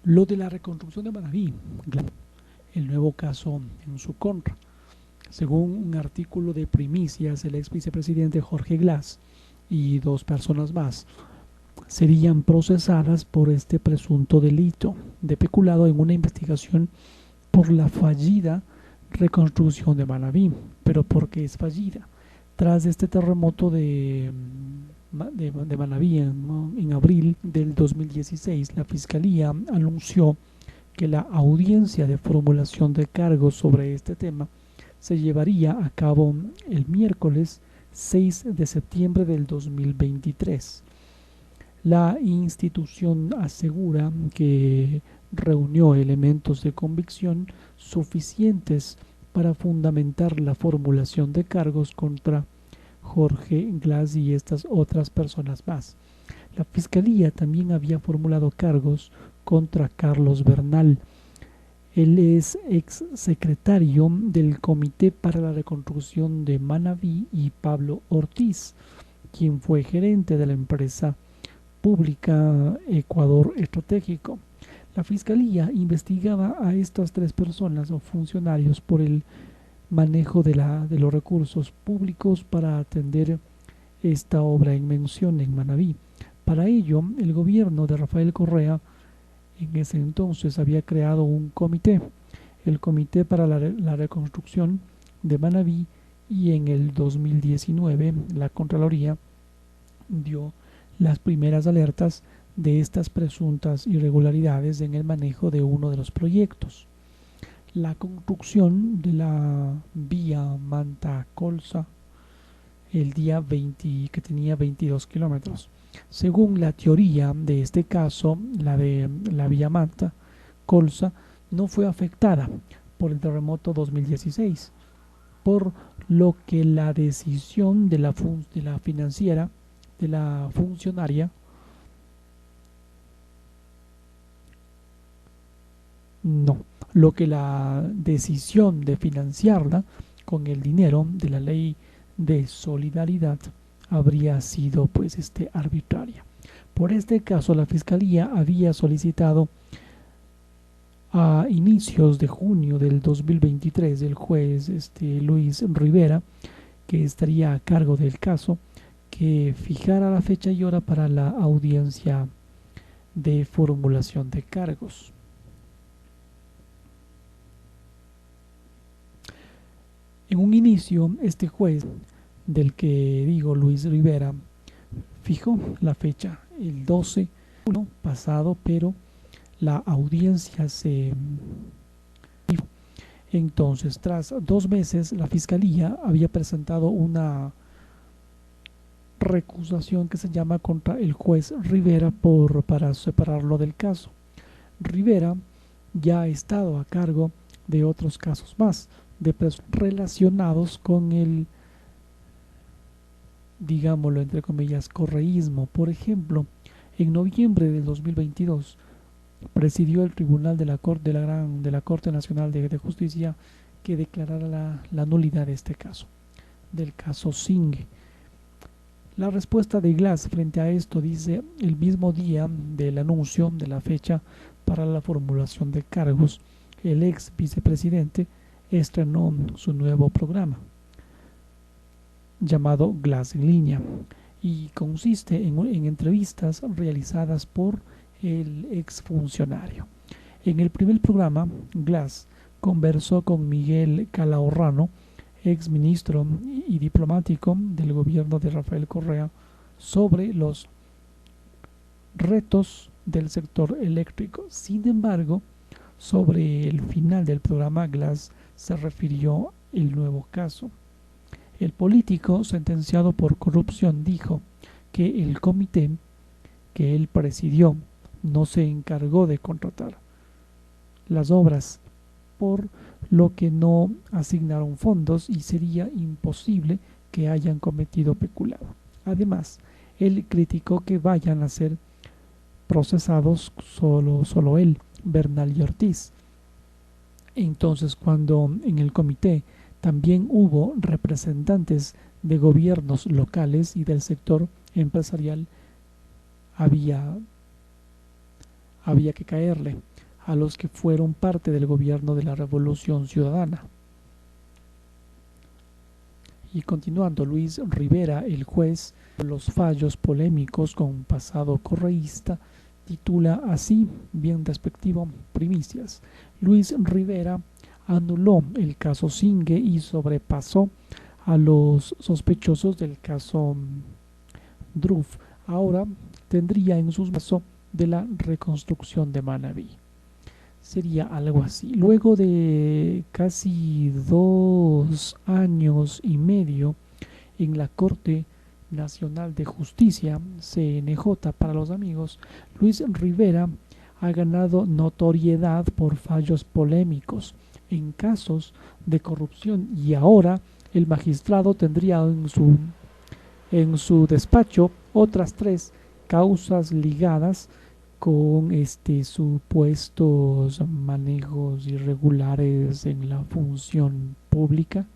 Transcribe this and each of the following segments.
Lo de la reconstrucción de Manabí, el nuevo caso en su contra. Según un artículo de Primicias, el ex vicepresidente Jorge Glass y dos personas más serían procesadas por este presunto delito de peculado en una investigación por la fallida reconstrucción de Manabí. ¿Pero por qué es fallida? Tras este terremoto de Manabí en abril del 2016, la Fiscalía anunció que la audiencia de formulación de cargos sobre este tema se llevaría a cabo el miércoles 6 de septiembre del 2023. La institución asegura que reunió elementos de convicción suficientes para fundamentar la formulación de cargos contra Jorge Glass y estas otras personas más. La Fiscalía también había formulado cargos contra Carlos Bernal. Él es ex secretario del Comité para la Reconstrucción de Manabí, y Pablo Ortiz, quien fue gerente de la empresa pública Ecuador Estratégico. La Fiscalía investigaba a estas tres personas o funcionarios por el manejo de los recursos públicos para atender esta obra en mención en Manabí. Para ello, el gobierno de Rafael Correa en ese entonces había creado un comité, el Comité para la Reconstrucción de Manabí, y en el 2019 la Contraloría dio las primeras alertas de estas presuntas irregularidades en el manejo de uno de los proyectos. La construcción de la vía Manta-Colza el día 20, que tenía 22 kilómetros. Según la teoría de este caso, la de la vía Manta-Colza no fue afectada por el terremoto 2016, por lo que la decisión de la financiera, de la funcionaria, no, lo que la decisión de financiarla con el dinero de la ley de solidaridad habría sido pues arbitraria. Por este caso la Fiscalía había solicitado a inicios de junio del 2023 el juez Luis Rivera, que estaría a cargo del caso, que fijara la fecha y hora para la audiencia de formulación de cargos. En un inicio, este juez, del que digo, Luis Rivera, fijó la fecha, el 12/1 pasado, pero la audiencia se... Entonces, tras 2 meses, la Fiscalía había presentado una recusación que se llama contra el juez Rivera para separarlo del caso. Rivera ya ha estado a cargo de otros casos más, de presos relacionados con el, digámoslo entre comillas, correísmo. Por ejemplo, en noviembre del 2022 presidió el tribunal de la Corte Nacional de Justicia, que declarara la nulidad de este caso, del caso Singue. La respuesta de Glass frente a esto dice: el mismo día del anuncio de la fecha para la formulación de cargos, el ex vicepresidente estrenó su nuevo programa llamado Glass en línea, y consiste en entrevistas realizadas por el exfuncionario. En el primer programa, Glass conversó con Miguel Calahorrano, ex ministro y diplomático del gobierno de Rafael Correa, sobre los retos del sector eléctrico. Sin embargo, sobre el final del programa, Glass se refirió al nuevo caso. El político sentenciado por corrupción dijo que el comité que él presidió no se encargó de contratar las obras, por lo que no asignaron fondos y sería imposible que hayan cometido peculado. Además, él criticó que vayan a ser procesados solo él, Bernal y Ortiz. Entonces, cuando en el comité también hubo representantes de gobiernos locales y del sector empresarial, había que caerle. a los que fueron parte del gobierno de la Revolución Ciudadana. Y continuando, Luis Rivera, el juez de los fallos polémicos con un pasado correísta, titula así, bien despectivo, Primicias. Luis Rivera anuló el caso Singue y sobrepasó a los sospechosos del caso Druf. Ahora tendría en sus brazos de la reconstrucción de Manabí. Sería algo así. Luego de casi 2 años y medio en la Corte Nacional de Justicia, CNJ para los amigos, Luis Rivera ha ganado notoriedad por fallos polémicos en casos de corrupción y ahora el magistrado tendría en su despacho otras 3 causas ligadas con supuestos manejos irregulares en la función pública.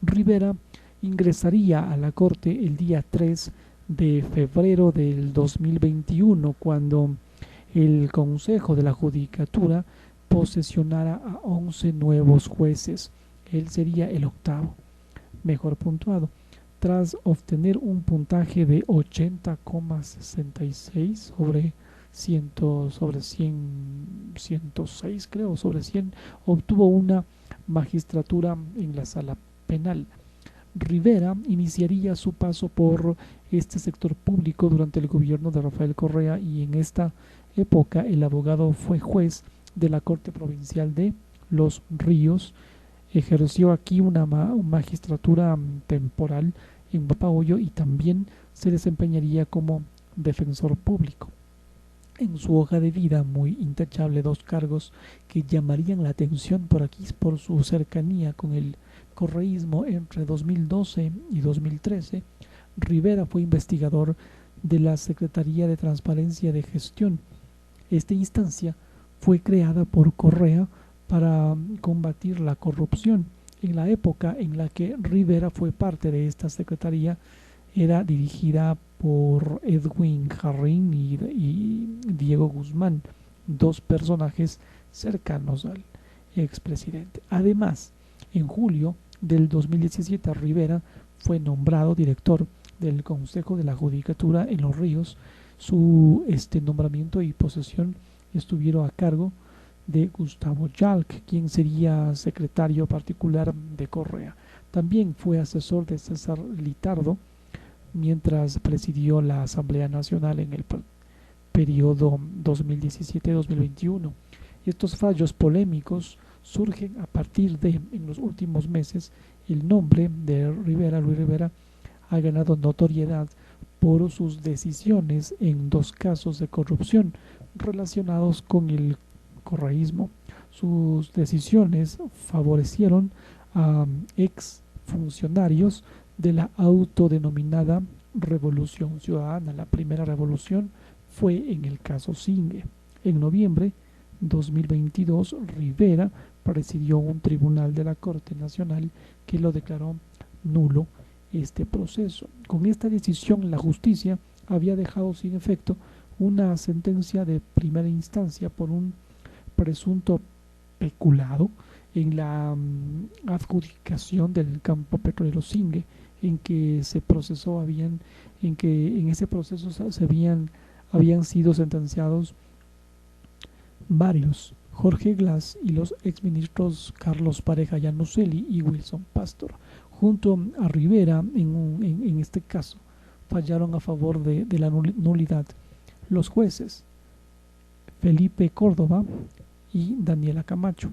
Rivera ingresaría a la Corte el día 3 de febrero del 2021 cuando el Consejo de la Judicatura posesionara a 11 nuevos jueces. Él sería el octavo mejor puntuado, tras obtener un puntaje de 80,66 sobre 106, creo, sobre 100, obtuvo una magistratura en la sala penal. Rivera iniciaría su paso por este sector público durante el gobierno de Rafael Correa y en esta época el abogado fue juez de la Corte Provincial de Los Ríos. Ejerció aquí una magistratura temporal en Bapahoyo y también se desempeñaría como defensor público. En su hoja de vida muy intachable 2 cargos que llamarían la atención por aquí por su cercanía con el correísmo entre 2012 y 2013. Rivera fue investigador de la Secretaría de Transparencia de Gestión. Esta instancia fue creada por Correa para combatir la corrupción. En la época en la que Rivera fue parte de esta secretaría, era dirigida por Edwin Jarrín y Diego Guzmán, 2 personajes cercanos al expresidente. Además, en julio del 2017, Rivera fue nombrado director del Consejo de la Judicatura en Los Ríos. Su nombramiento y posesión estuvieron a cargo de Gustavo Yalc, quien sería secretario particular de Correa. También fue asesor de César Litardo mientras presidió la Asamblea Nacional en el periodo 2017-2021. Estos fallos polémicos surgen a partir de, en los últimos meses, el nombre de Rivera, Luis Rivera, ha ganado notoriedad por sus decisiones en 2 casos de corrupción relacionados con el correísmo. Sus decisiones favorecieron a ex funcionarios de la autodenominada Revolución Ciudadana. La primera revolución fue en el caso Singue. En noviembre 2022, Rivera presidió un tribunal de la Corte Nacional que lo declaró nulo este proceso. Con esta decisión, la justicia había dejado sin efecto una sentencia de primera instancia por un presunto peculado en la adjudicación del campo petrolero Singue, en que se procesó, en ese proceso habían sido sentenciados varios, Jorge Glass y los exministros Carlos Pareja Llanuselli y Wilson Pastor. Junto a Rivera, en este caso, fallaron a favor de la nulidad los jueces Felipe Córdoba y Daniela Camacho.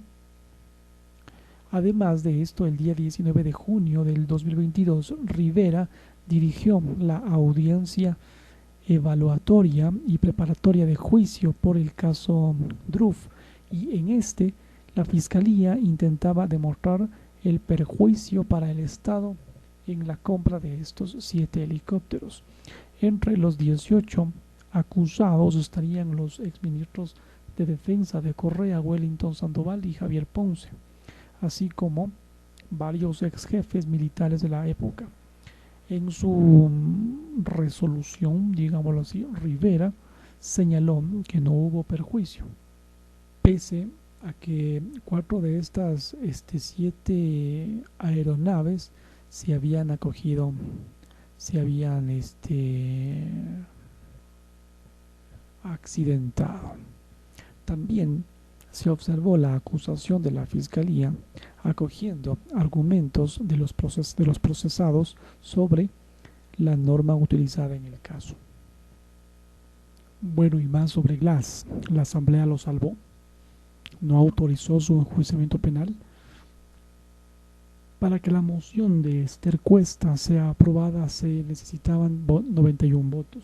Además de esto, el día 19 de junio del 2022, Rivera dirigió la audiencia evaluatoria y preparatoria de juicio por el caso Druf, y en la Fiscalía intentaba demostrar el perjuicio para el Estado en la compra de estos 7 helicópteros. Entre los 18 acusados estarían los exministros de Defensa de Correa, Wellington Sandoval y Javier Ponce, así como varios ex jefes militares de la época. En su resolución, digámoslo así, Rivera señaló que no hubo perjuicio. pese a que 4 de estas 7 aeronaves se habían acogido, se habían accidentado. También se observó la acusación de la Fiscalía acogiendo argumentos de los procesados sobre la norma utilizada en el caso. Bueno, y más sobre Glass. La Asamblea lo salvó. No autorizó su enjuiciamiento penal. Para que la moción de Esther Cuesta sea aprobada se necesitaban 91 votos,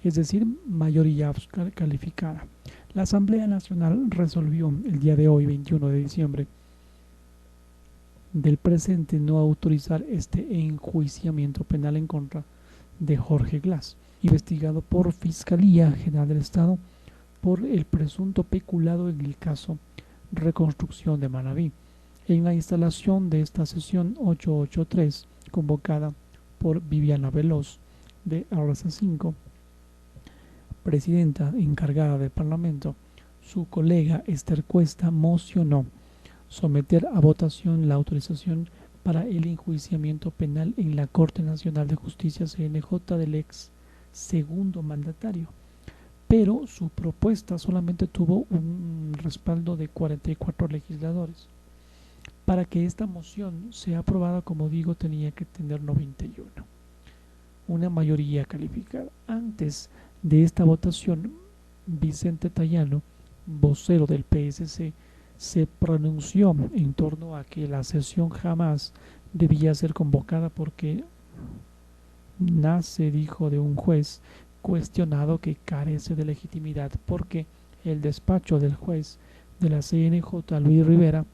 es decir, mayoría calificada. La Asamblea Nacional resolvió el día de hoy, 21 de diciembre del presente, no autorizar este enjuiciamiento penal en contra de Jorge Glass, investigado por Fiscalía General del Estado por el presunto peculado en el caso Reconstrucción de Manabí, en la instalación de esta sesión 883, convocada por Viviana Veloz de RC5, presidenta encargada del Parlamento. Su colega Esther Cuesta mocionó someter a votación la autorización para el enjuiciamiento penal en la Corte Nacional de Justicia CNJ del ex segundo mandatario, pero su propuesta solamente tuvo un respaldo de 44 legisladores. Para que esta moción sea aprobada, como digo, tenía que tener 91, una mayoría calificada. Antes de esta votación, Vicente Tayano, vocero del PSC, se pronunció en torno a que la sesión jamás debía ser convocada porque nace, dijo, de un juez cuestionado que carece de legitimidad, porque el despacho del juez de la CNJ, Luis Rivera,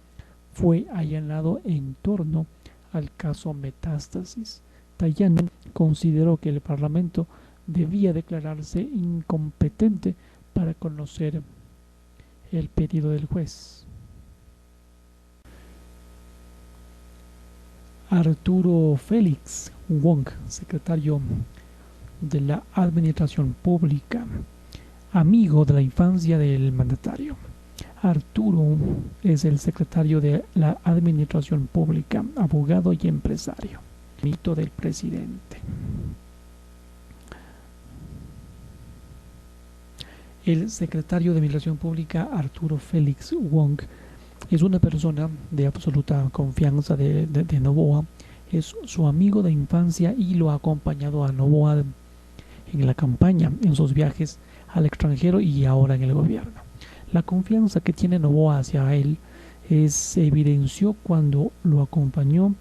fue allanado en torno al caso Metástasis. Tayano consideró que el Parlamento debía declararse incompetente para conocer el pedido del juez. Arturo Félix Wong, secretario de la Administración Pública, amigo de la infancia del mandatario. Arturo es el secretario de la Administración Pública, abogado y empresario, mito del presidente. El secretario de Administración Pública, Arturo Félix Wong, es una persona de absoluta confianza de Noboa. Es su amigo de infancia y lo ha acompañado a Noboa en la campaña, en sus viajes al extranjero y ahora en el gobierno. La confianza que tiene Noboa hacia él se evidenció cuando lo acompañó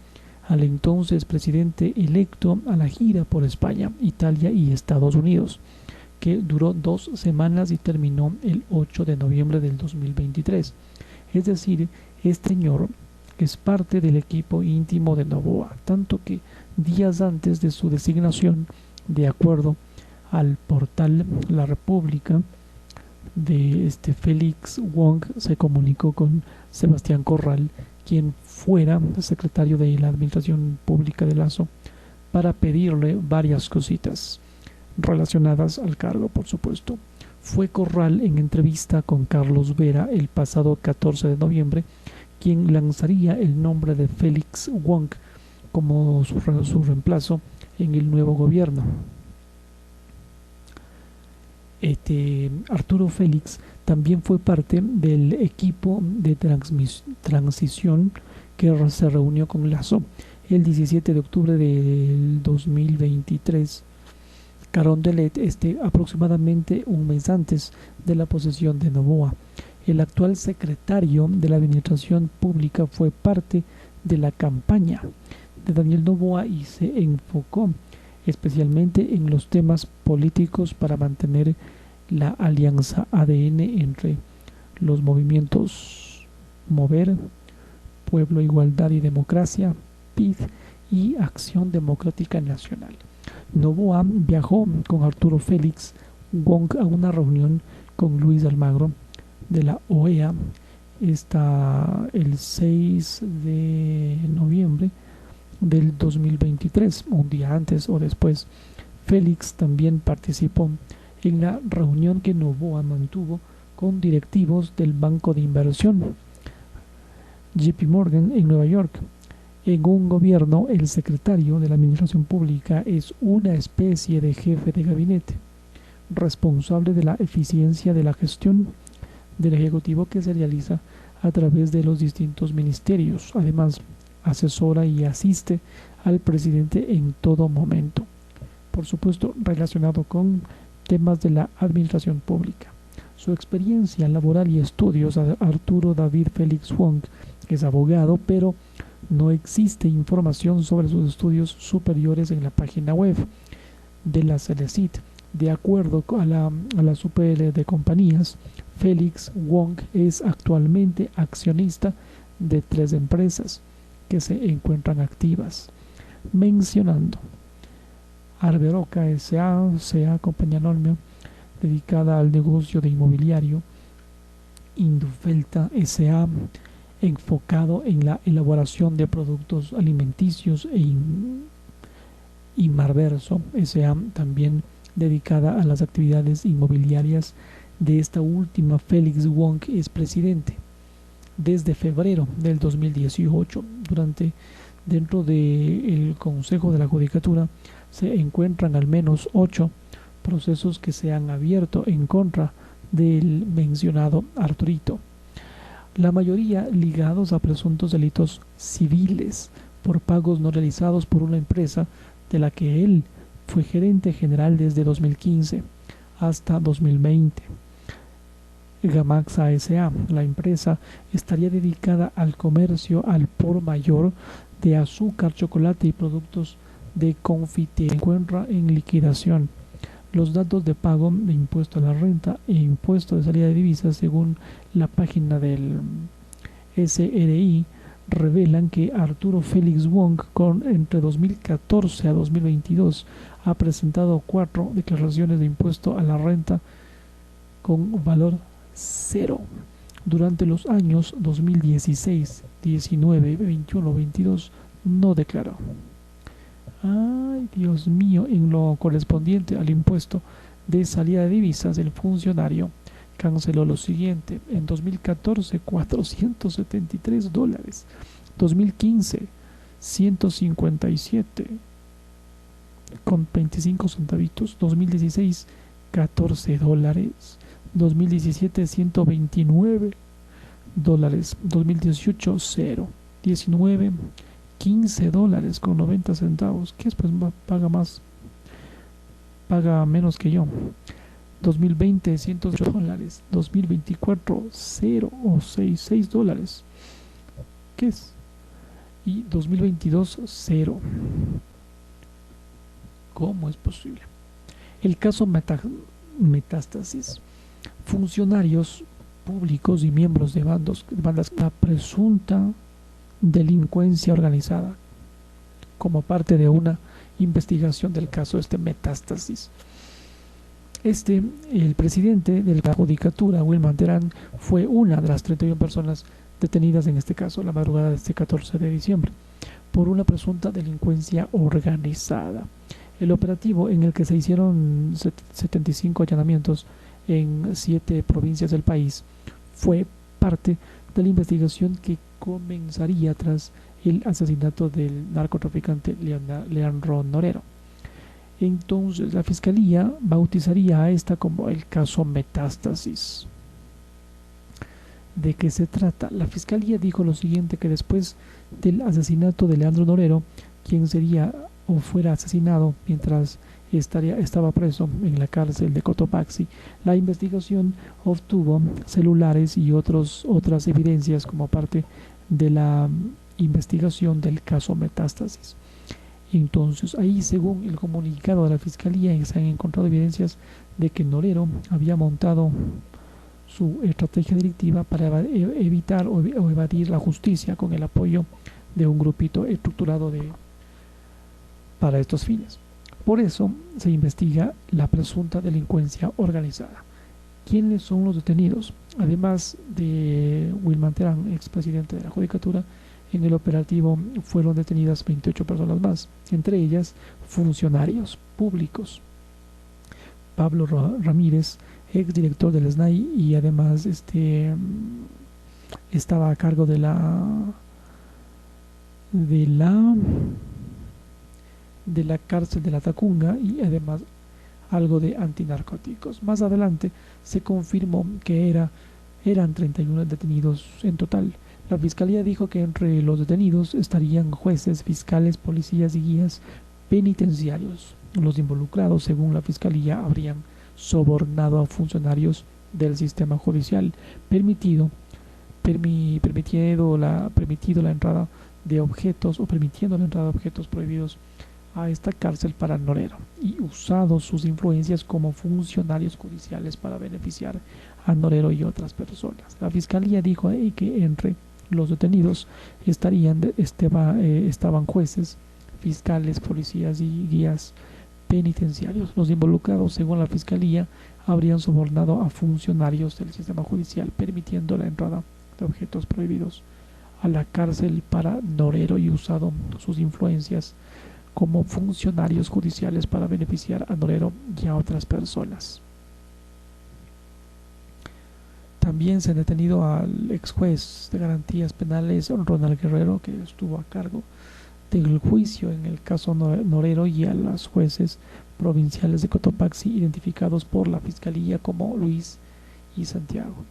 al entonces presidente electo a la gira por España, Italia y Estados Unidos, que duró 2 semanas y terminó el 8 de noviembre del 2023. Es decir, este señor es parte del equipo íntimo de Noboa, tanto que días antes de su designación, de acuerdo al portal La República, de Félix Wong se comunicó con Sebastián Corral, quien fuera secretario de la Administración Pública de Lasso, para pedirle varias cositas relacionadas al cargo, por supuesto. Fue Corral en entrevista con Carlos Vera el pasado 14 de noviembre quien lanzaría el nombre de Félix Wong como su reemplazo en el nuevo gobierno. Arturo Félix también fue parte del equipo de transición que se reunió con Lasso el 17 de octubre del 2023. Carondelet, aproximadamente un mes antes de la posesión de Noboa. El actual secretario de la Administración Pública fue parte de la campaña de Daniel Noboa y se enfocó especialmente en los temas políticos para mantener la alianza ADN entre los movimientos Mover, Pueblo, Igualdad y Democracia, PID y Acción Democrática Nacional. Noboa viajó con Arturo Félix Wong a una reunión con Luis Almagro de la OEA el 6 de noviembre del 2023, un día antes o después. Félix también participó en la reunión que Noboa mantuvo con directivos del banco de inversión JP Morgan en Nueva York. En un gobierno, el secretario de la Administración Pública es una especie de jefe de gabinete, responsable de la eficiencia de la gestión del Ejecutivo que se realiza a través de los distintos ministerios. Además, asesora y asiste al presidente en todo momento, por supuesto relacionado con temas de la administración pública. Su experiencia laboral y estudios. Arturo David Félix Wong es abogado, pero no existe información sobre sus estudios superiores en la página web de la CELECIT. De acuerdo a la UPL de compañías, Félix Wong es actualmente accionista de 3 empresas que se encuentran activas, mencionando Arberoca S.A., compañía enorme dedicada al negocio de inmobiliario, Indufelta S.A., enfocado en la elaboración de productos alimenticios, y Marverso S.A., también dedicada a las actividades inmobiliarias. De esta última, Félix Wong es presidente desde febrero del 2018. Dentro del Consejo de la Judicatura se encuentran al menos 8 procesos que se han abierto en contra del mencionado Arturito, la mayoría ligados a presuntos delitos civiles por pagos no realizados por una empresa de la que él fue gerente general desde 2015 hasta 2020. Gamaxa S.A., la empresa estaría dedicada al comercio al por mayor de azúcar, chocolate y productos de confitería. Se encuentra en liquidación. Los datos de pago de impuesto a la renta e impuesto de salida de divisas, según la página del SRI, revelan que Arturo Félix Wong, entre 2014 a 2022, ha presentado 4 declaraciones de impuesto a la renta con valor 0. Durante los años 2016, 19, 21, 22 no declaró. Ay, Dios mío, en lo correspondiente al impuesto de salida de divisas, el funcionario canceló lo siguiente: en 2014, $473, 2015, 157 con 25 centavitos, 2016, $14, 2017, $129, 2018, 0, 19, $15 con 90 centavos, que después paga menos que yo. 2020, $108, 2024, 0 o 6 dólares, ¿qué es? Y 2022, 0. ¿Cómo es posible? El caso Metástasis. Funcionarios públicos y miembros de bandas, la presunta delincuencia organizada como parte de una investigación del caso Metástasis. El presidente de la Judicatura, Wilman Terán, fue una de las 31 personas detenidas en este caso la madrugada de este 14 de diciembre por una presunta delincuencia organizada. El operativo, en el que se hicieron 75 allanamientos en 7 provincias del país, fue parte de la investigación que comenzaría tras el asesinato del narcotraficante Leandro Norero. Entonces, la Fiscalía bautizaría a esta como el caso Metástasis. ¿De qué se trata? La Fiscalía dijo lo siguiente: que después del asesinato de Leandro Norero, quien sería o fuera asesinado mientras estaba preso en la cárcel de Cotopaxi, la investigación obtuvo celulares y otras evidencias como parte de la investigación del caso Metástasis. Entonces, ahí, según el comunicado de la Fiscalía, se han encontrado evidencias de que Norero había montado su estrategia delictiva para evitar o evadir la justicia con el apoyo de un grupito estructurado para estos fines. Por eso se investiga la presunta delincuencia organizada. ¿Quiénes son los detenidos? Además de Wilman Terán, expresidente de la Judicatura, en el operativo fueron detenidas 28 personas más, entre ellas funcionarios públicos. Pablo Ramírez, exdirector del SNAI, y además estaba a cargo de la de la cárcel de la Tacunga, y además algo de antinarcóticos. Más adelante se confirmó que eran 31 detenidos en total. La fiscalía dijo que entre los detenidos estarían jueces, fiscales, policías y guías penitenciarios. Los involucrados, según la fiscalía, habrían sobornado a funcionarios del sistema judicial, permitiendo la entrada de objetos prohibidos a esta cárcel para Norero, y usado sus influencias como funcionarios judiciales para beneficiar a Norero y otras personas. La fiscalía dijo que entre los detenidos estaban jueces, fiscales, policías y guías penitenciarios. Los involucrados, según la fiscalía, habrían sobornado a funcionarios del sistema judicial, permitiendo la entrada de objetos prohibidos a la cárcel para Norero, y usado sus influencias como funcionarios judiciales para beneficiar a Norero y a otras personas. También se ha detenido al ex juez de garantías penales Ronald Guerrero, que estuvo a cargo del juicio en el caso Norero, y a los jueces provinciales de Cotopaxi, identificados por la fiscalía como Luis y Santiago.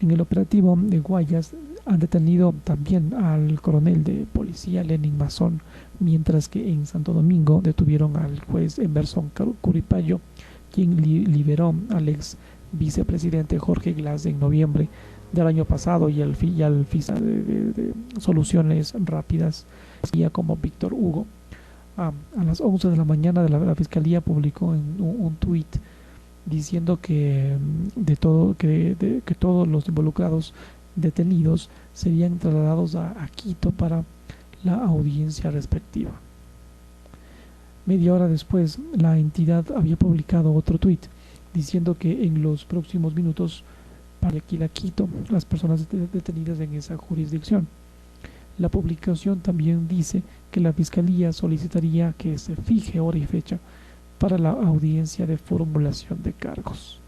En el operativo de Guayas han detenido también al coronel de policía Lenin Mazón, mientras que en Santo Domingo detuvieron al juez Emerson Curipayo, quien liberó al ex vicepresidente Jorge Glass en noviembre del año pasado, y al fiscal de soluciones rápidas como Víctor Hugo. A las 11 de la mañana la fiscalía publicó en un tuit diciendo que todos los involucrados detenidos serían trasladados a Quito para la audiencia respectiva. Media hora después, la entidad había publicado otro tuit diciendo que en los próximos minutos para ir a Quito las personas detenidas en esa jurisdicción. La publicación también dice que la fiscalía solicitaría que se fije hora y fecha para la audiencia de formulación de cargos.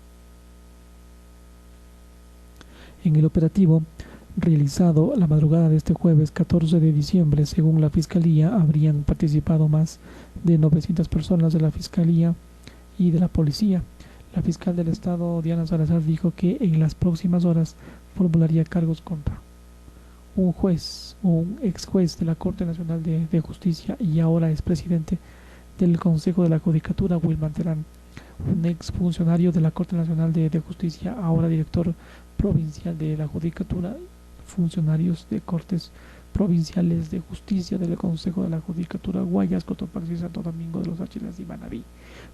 En el operativo realizado la madrugada de este jueves 14 de diciembre, según la fiscalía, habrían participado más de 900 personas de la fiscalía y de la policía. La fiscal del estado, Diana Salazar, dijo que en las próximas horas formularía cargos contra un juez o un ex juez de la Corte Nacional de Justicia y ahora es presidente del Consejo de la Judicatura, Wilman Terán, un ex funcionario de la Corte Nacional de Justicia, ahora director provincial de la Judicatura, funcionarios de Cortes Provinciales de Justicia del Consejo de la Judicatura, Guayas, Cotopaxi, Santo Domingo de los Áchilas y Manabí,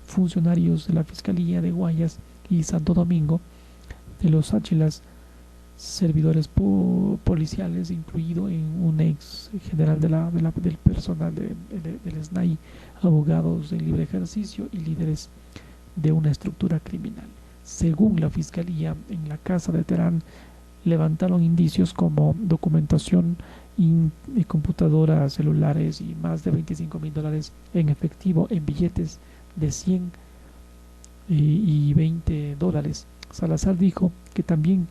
funcionarios de la Fiscalía de Guayas y Santo Domingo de los Áchilas, servidores policiales, incluido en un ex general del personal del SNAI, abogados en libre ejercicio y líderes de una estructura criminal. Según la fiscalía, en la casa de Terán levantaron indicios como documentación y computadoras, celulares y más de $25,000 en efectivo, en billetes de 100 y $20. Salazar dijo que también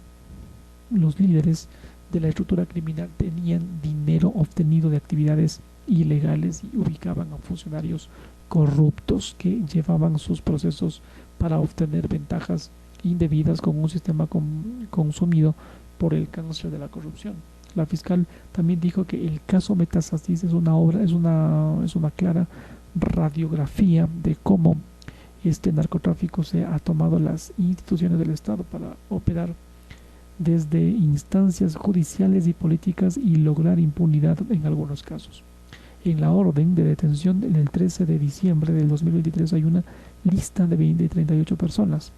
los líderes de la estructura criminal tenían dinero obtenido de actividades ilegales y ubicaban a funcionarios corruptos que llevaban sus procesos para obtener ventajas indebidas con un sistema consumido por el cáncer de la corrupción. La fiscal también dijo que el caso Metastasis es una clara radiografía de cómo este narcotráfico se ha tomado las instituciones del Estado para operar desde instancias judiciales y políticas y lograr impunidad en algunos casos. En la orden de detención del 13 de diciembre del 2023 hay una lista de 38 personas,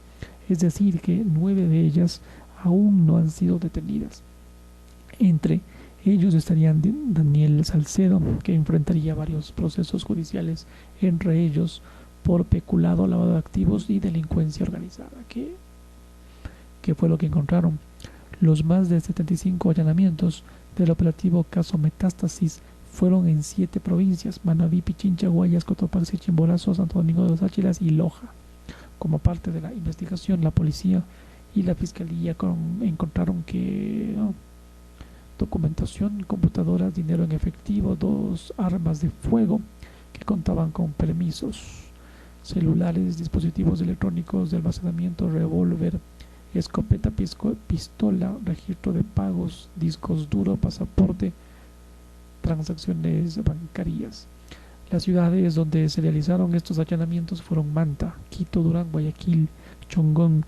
es decir, que 9 de ellas aún no han sido detenidas. Entre ellos estarían Daniel Salcedo, que enfrentaría varios procesos judiciales, entre ellos por peculado, lavado de activos y delincuencia organizada, que fue lo que encontraron. Los más de 75 allanamientos del operativo Caso Metástasis fueron en 7 provincias: Manabí, Pichincha, Guayas, Cotopaxi, Chimborazo, Santo Domingo de los Áchilas y Loja. Como parte de la investigación, la policía y la fiscalía encontraron que documentación, computadoras, dinero en efectivo, 2 armas de fuego que contaban con permisos, celulares, dispositivos electrónicos de almacenamiento, revólver, escopeta, pistola, registro de pagos, discos duros, pasaporte, transacciones bancarias. Las ciudades donde se realizaron estos allanamientos fueron Manta, Quito, Durán, Guayaquil, Chongón,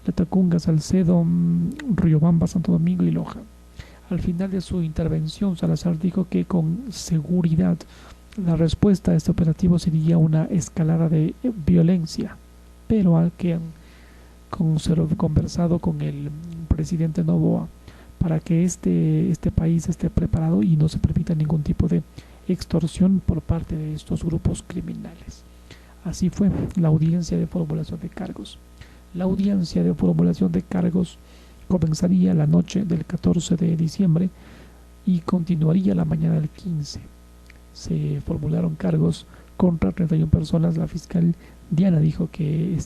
Latacunga, Salcedo, Riobamba, Santo Domingo y Loja. Al final de su intervención, Salazar dijo que con seguridad la respuesta a este operativo sería una escalada de violencia, pero al que han conversado con el presidente Noboa para que este país esté preparado y no se permita ningún tipo de extorsión por parte de estos grupos criminales. Así fue la audiencia de formulación de cargos. La audiencia de formulación de cargos comenzaría la noche del 14 de diciembre y continuaría la mañana del 15. Se formularon cargos contra 31 personas. La fiscal Diana dijo que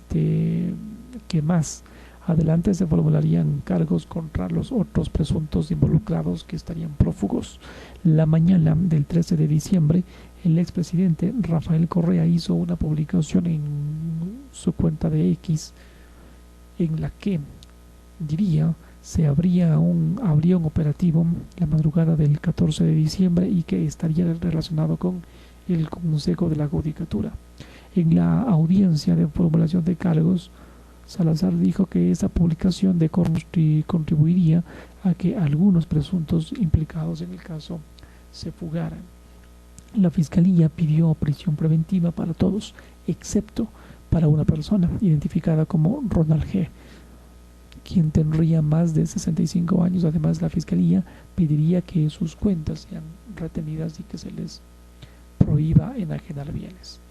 más adelante se formularían cargos contra los otros presuntos involucrados que estarían prófugos. La mañana del 13 de diciembre, el expresidente Rafael Correa hizo una publicación en su cuenta de X en la que diría habría un operativo la madrugada del 14 de diciembre y que estaría relacionado con el Consejo de la Judicatura. En la audiencia de formulación de cargos, Salazar dijo que esa publicación contribuiría a que algunos presuntos implicados en el caso se fugaran. La fiscalía pidió prisión preventiva para todos, excepto para una persona identificada como Ronald G., quien tendría más de 65 años. Además, la fiscalía pediría que sus cuentas sean retenidas y que se les prohíba enajenar bienes.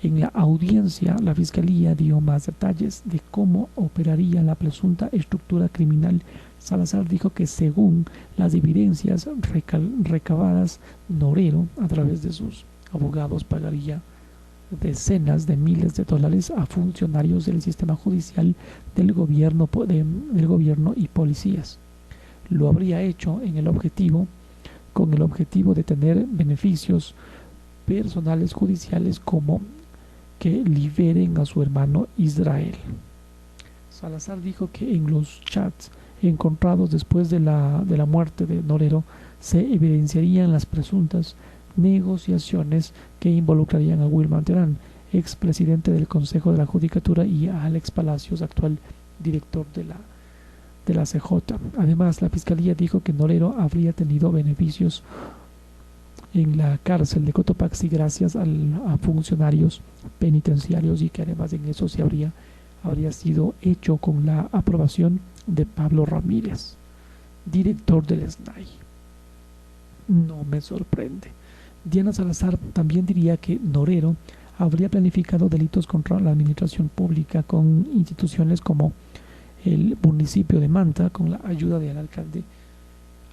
En la audiencia, la fiscalía dio más detalles de cómo operaría la presunta estructura criminal. Salazar dijo que según las evidencias recabadas, Norero, a través de sus abogados, pagaría decenas de miles de dólares a funcionarios del sistema judicial, del gobierno y policías. Lo habría hecho con el objetivo de tener beneficios personales judiciales, como que liberen a su hermano Israel. Salazar dijo que en los chats encontrados después de la muerte de Norero se evidenciarían las presuntas negociaciones que involucrarían a Wilman Terán, expresidente del Consejo de la Judicatura, y a Alex Palacios, actual director de la CJ. Además, la fiscalía dijo que Norero habría tenido beneficios en la cárcel de Cotopaxi gracias a funcionarios penitenciarios y que además en eso se habría sido hecho con la aprobación de Pablo Ramírez, director del SNAI. No me sorprende. Diana Salazar también diría que Norero habría planificado delitos contra la administración pública con instituciones como el municipio de Manta, con la ayuda del alcalde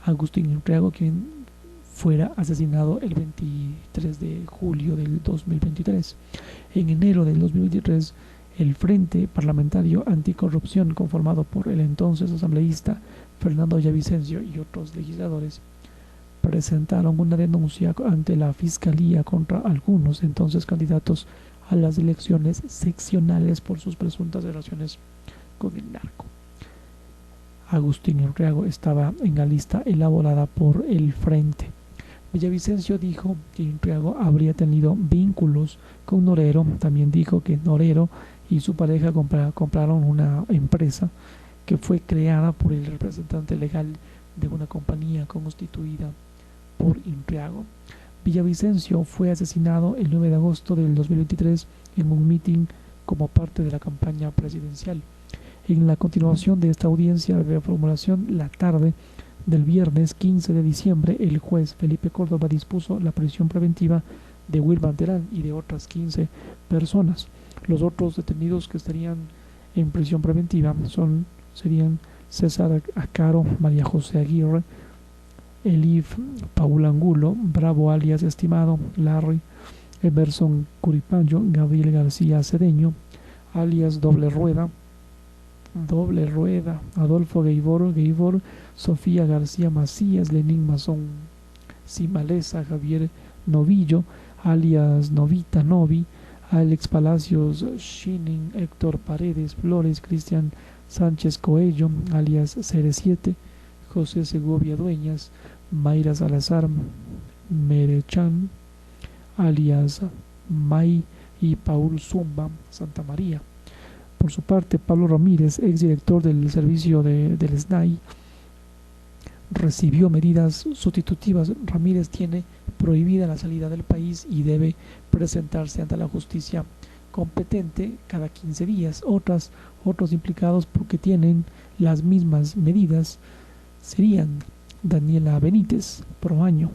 Agustín Urriago, quien fuera asesinado el 23 de julio del 2023. En enero del 2023, el Frente Parlamentario Anticorrupción, conformado por el entonces asambleísta Fernando Villavicencio y otros legisladores, presentaron una denuncia ante la Fiscalía contra algunos entonces candidatos a las elecciones seccionales por sus presuntas relaciones con el narco. Agustín Urriago estaba en la lista elaborada por el Frente. Villavicencio dijo que Urriago habría tenido vínculos con Norero. También dijo que Norero y su pareja compraron una empresa que fue creada por el representante legal de una compañía constituida por Urriago. Villavicencio fue asesinado el 9 de agosto del 2023 en un mitin como parte de la campaña presidencial. En la continuación de esta audiencia de formulación, la tarde del viernes 15 de diciembre, el juez Felipe Córdoba dispuso la prisión preventiva de Wilman Terán y de otras 15 personas. Los otros detenidos que estarían en prisión preventiva serían César Acaro, María José Aguirre, Elif Paul Angulo, Bravo alias Estimado, Larry, Emerson Curipayo, Gabriel García Cedeño, alias Doble Rueda, Adolfo Gaibor, Sofía García Macías, Lenín Mazón, Simalesa, Javier Novillo, alias Novita Novi, Alex Palacios Shining, Héctor Paredes Flores, Cristian Sánchez Coello, alias CR7, José Segovia Dueñas, Mayra Salazar Merechan, alias May, y Paul Zumba Santa María. Por su parte, Pablo Ramírez, exdirector del servicio del SNAI, recibió medidas sustitutivas. Ramírez tiene prohibida la salida del país y debe presentarse ante la justicia competente cada 15 días. Otros implicados porque tienen las mismas medidas serían Daniela Benítez, Proaño,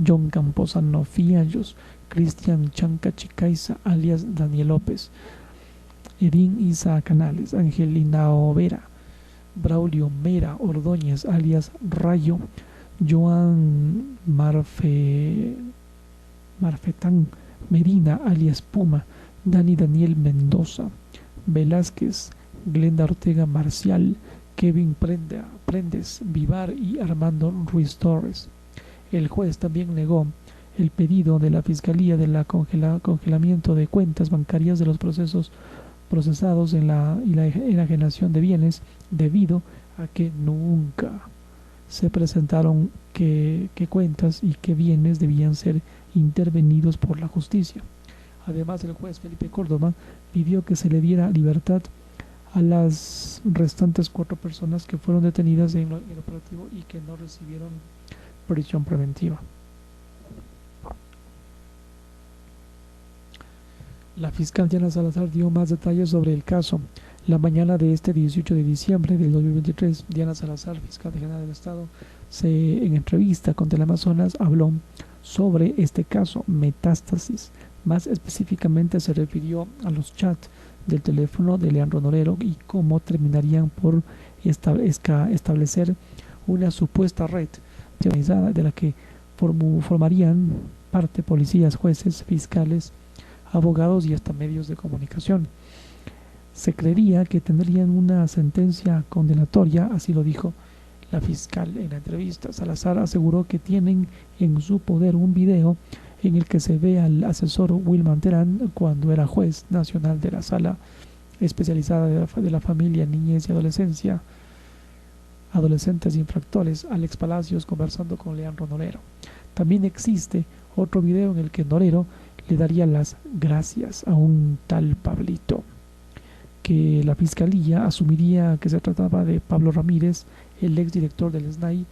John Camposano Fiallos, Cristian Chanca Chicaiza, alias Daniel López, Edín Isa Canales, Angelina Overa, Braulio Mera Ordóñez, alias Rayo, Joan Marfetán Medina, alias Puma, Daniel Mendoza, Velázquez, Glenda Ortega Marcial, Kevin Prendes Vivar y Armando Ruiz Torres. El juez también negó el pedido de la Fiscalía de la congelamiento de cuentas bancarias de los procesados en la enajenación de bienes, debido a que nunca se presentaron qué cuentas y qué bienes debían ser intervenidos por la justicia. Además, el juez Felipe Córdoba pidió que se le diera libertad a las restantes 4 personas que fueron detenidas en el operativo y que no recibieron prisión preventiva. La fiscal Diana Salazar dio más detalles sobre el caso. La mañana de este 18 de diciembre del 2023, Diana Salazar, fiscal general del Estado, en entrevista con Teleamazonas habló sobre este caso, Metástasis. Más específicamente se refirió a los chats del teléfono de Leandro Norero y cómo terminarían por establecer una supuesta red organizada de la que formarían parte policías, jueces, fiscales, abogados y hasta medios de comunicación. Se creería que tendrían una sentencia condenatoria, así lo dijo la fiscal en la entrevista. Salazar aseguró que tienen en su poder un video en el que se ve al asesor Wilman Terán cuando era juez nacional de la Sala Especializada de la Familia, Niñez y Adolescentes infractores, Alex Palacios conversando con Leandro Norero. También existe otro video en el que Norero le daría las gracias a un tal Pablito, que la fiscalía asumiría que se trataba de Pablo Ramírez, el exdirector del SNAI.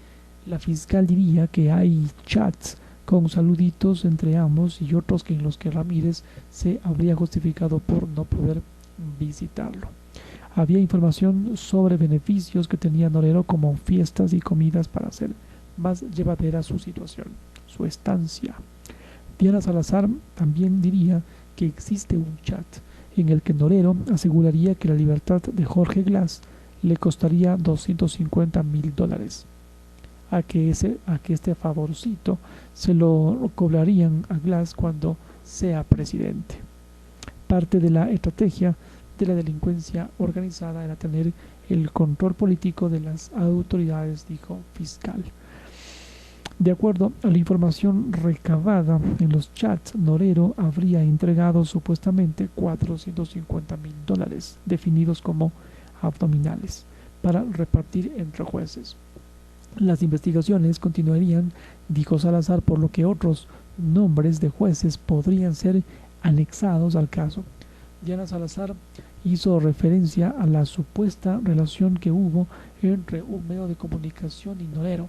La fiscal diría que hay chats con saluditos entre ambos y otros en los que Ramírez se habría justificado por no poder visitarlo. Había información sobre beneficios que tenía Norero, como fiestas y comidas para hacer más llevadera su situación, su estancia. Diana Salazar también diría que existe un chat en el que Norero aseguraría que la libertad de Jorge Glass le costaría $250,000, a que este favorcito se lo cobrarían a Glass cuando sea presidente. Parte de la estrategia de la delincuencia organizada era tener el control político de las autoridades, dijo fiscal. De acuerdo a la información recabada en los chats, Norero habría entregado supuestamente $450,000, definidos como abdominales, para repartir entre jueces. Las investigaciones continuarían, dijo Salazar, por lo que otros nombres de jueces podrían ser anexados al caso. Diana Salazar hizo referencia a la supuesta relación que hubo entre un medio de comunicación y Norero.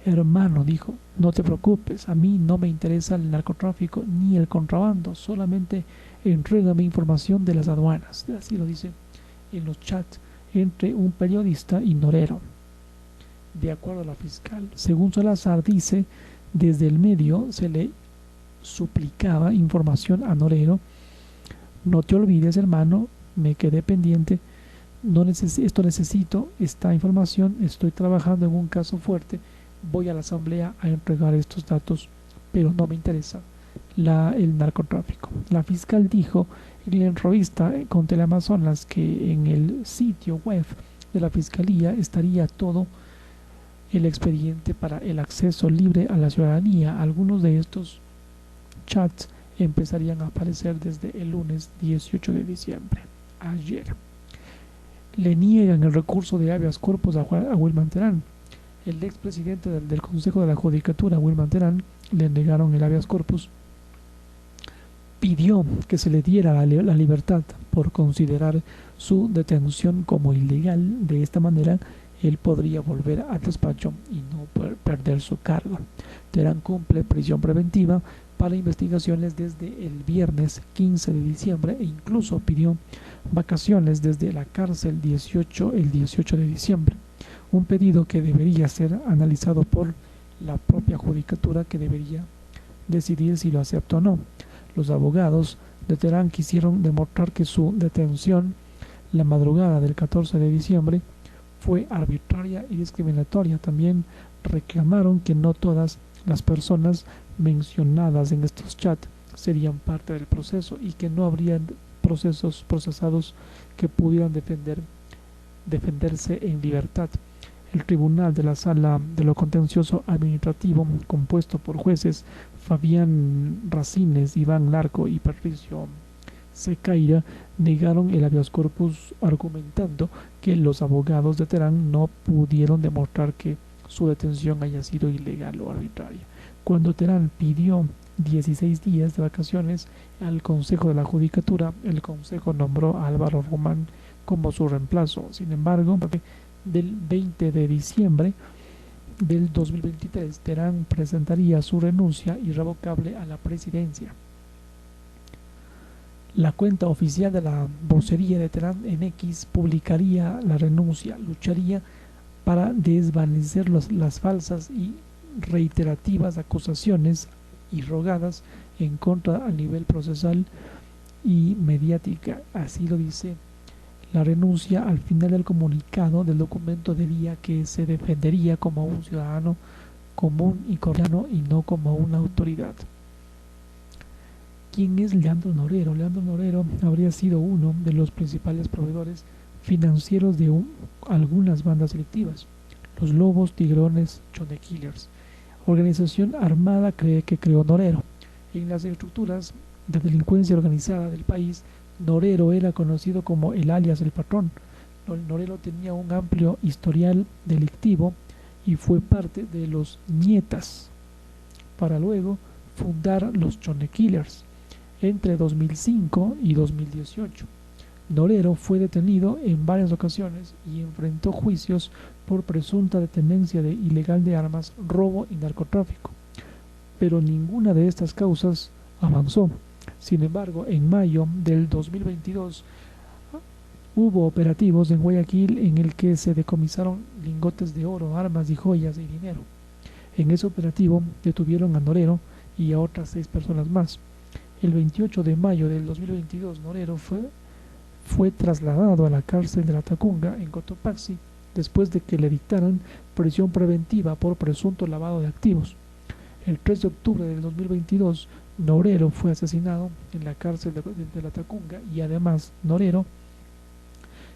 Hermano, dijo, no te preocupes, a mí no me interesa el narcotráfico ni el contrabando, solamente entrégame información de las aduanas. Así lo dice en los chats entre un periodista y Norero. De acuerdo a la fiscal, según Salazar dice, desde el medio se le suplicaba información a Norero. No te olvides, hermano, me quedé pendiente, necesito esta información, estoy trabajando en un caso fuerte, voy a la asamblea a entregar estos datos, pero no me interesa el narcotráfico. La fiscal dijo en la entrevista con Teleamazonas que en el sitio web de la fiscalía estaría todo el expediente para el acceso libre a la ciudadanía. Algunos de estos chats empezarían a aparecer desde el lunes 18 de diciembre, ayer. Le niegan el recurso de habeas corpus a Wilman Terán. El expresidente del Consejo de la Judicatura, Wilman Terán, le negaron el habeas corpus. Pidió que se le diera la libertad por considerar su detención como ilegal. De esta manera, él podría volver al despacho y no perder su cargo. Terán cumple prisión preventiva para investigaciones desde el viernes 15 de diciembre e incluso pidió vacaciones desde la cárcel el 18 de diciembre. Un pedido que debería ser analizado por la propia judicatura, que debería decidir si lo acepta o no. Los abogados de Terán quisieron demostrar que su detención la madrugada del 14 de diciembre fue arbitraria y discriminatoria. También reclamaron que no todas las personas mencionadas en estos chats serían parte del proceso y que no habrían procesados que pudieran defenderse en libertad. El tribunal de la Sala de lo Contencioso Administrativo, compuesto por jueces Fabián Racines, Iván Larco y Patricio Secaira, negaron el habeas corpus argumentando que los abogados de Terán no pudieron demostrar que su detención haya sido ilegal o arbitraria. Cuando Terán pidió 16 días de vacaciones al Consejo de la Judicatura, el Consejo nombró a Álvaro Román como su reemplazo. Sin embargo, del 20 de diciembre del 2023, Terán presentaría su renuncia irrevocable a la presidencia. La cuenta oficial de la vocería de Terán en X publicaría la renuncia. Lucharía para desvanecer las falsas y reiterativas acusaciones y rogadas en contra a nivel procesal y mediática. Así lo dice la renuncia. Al final del comunicado del documento diría que se defendería como un ciudadano común y cordiano y no como una autoridad. ¿Quién es Leandro Norero? Leandro Norero habría sido uno de los principales proveedores financieros de algunas bandas delictivas, los Lobos, Tigrones, Chone Killers, organización armada que creó Norero. En las estructuras de delincuencia organizada del país, Norero era conocido como el alias El Patrón. Norero tenía un amplio historial delictivo y fue parte de los Nietas, para luego fundar los Chone Killers entre 2005 y 2018. Norero fue detenido en varias ocasiones y enfrentó juicios por presunta tenencia ilegal de armas, robo y narcotráfico, pero ninguna de estas causas avanzó. Sin embargo, en mayo del 2022 hubo operativos en Guayaquil en el que se decomisaron lingotes de oro, armas y joyas y dinero. En ese operativo detuvieron a Norero y a otras 6 personas más. El 28 de mayo del 2022, Norero fue trasladado a la cárcel de la Tacunga en Cotopaxi después de que le dictaran prisión preventiva por presunto lavado de activos. El 3 de octubre del 2022, Norero fue asesinado en la cárcel de la Tacunga y además Norero,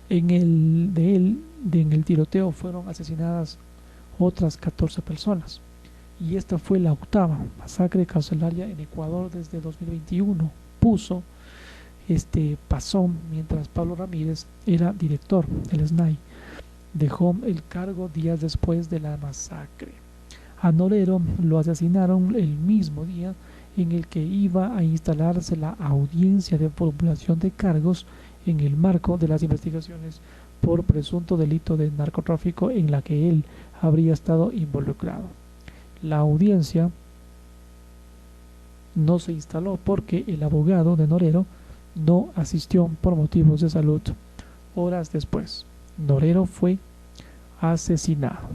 en el tiroteo fueron asesinadas otras 14 personas. Y esta fue la octava masacre carcelaria en Ecuador desde 2021. Pasó mientras Pablo Ramírez era director del SNAI. Dejó el cargo días después de la masacre. A Norero lo asesinaron el mismo día en el que iba a instalarse la audiencia de formulación de cargos en el marco de las investigaciones por presunto delito de narcotráfico en la que él habría estado involucrado. La audiencia no se instaló porque el abogado de Norero no asistió por motivos de salud. Horas después, Norero fue asesinado.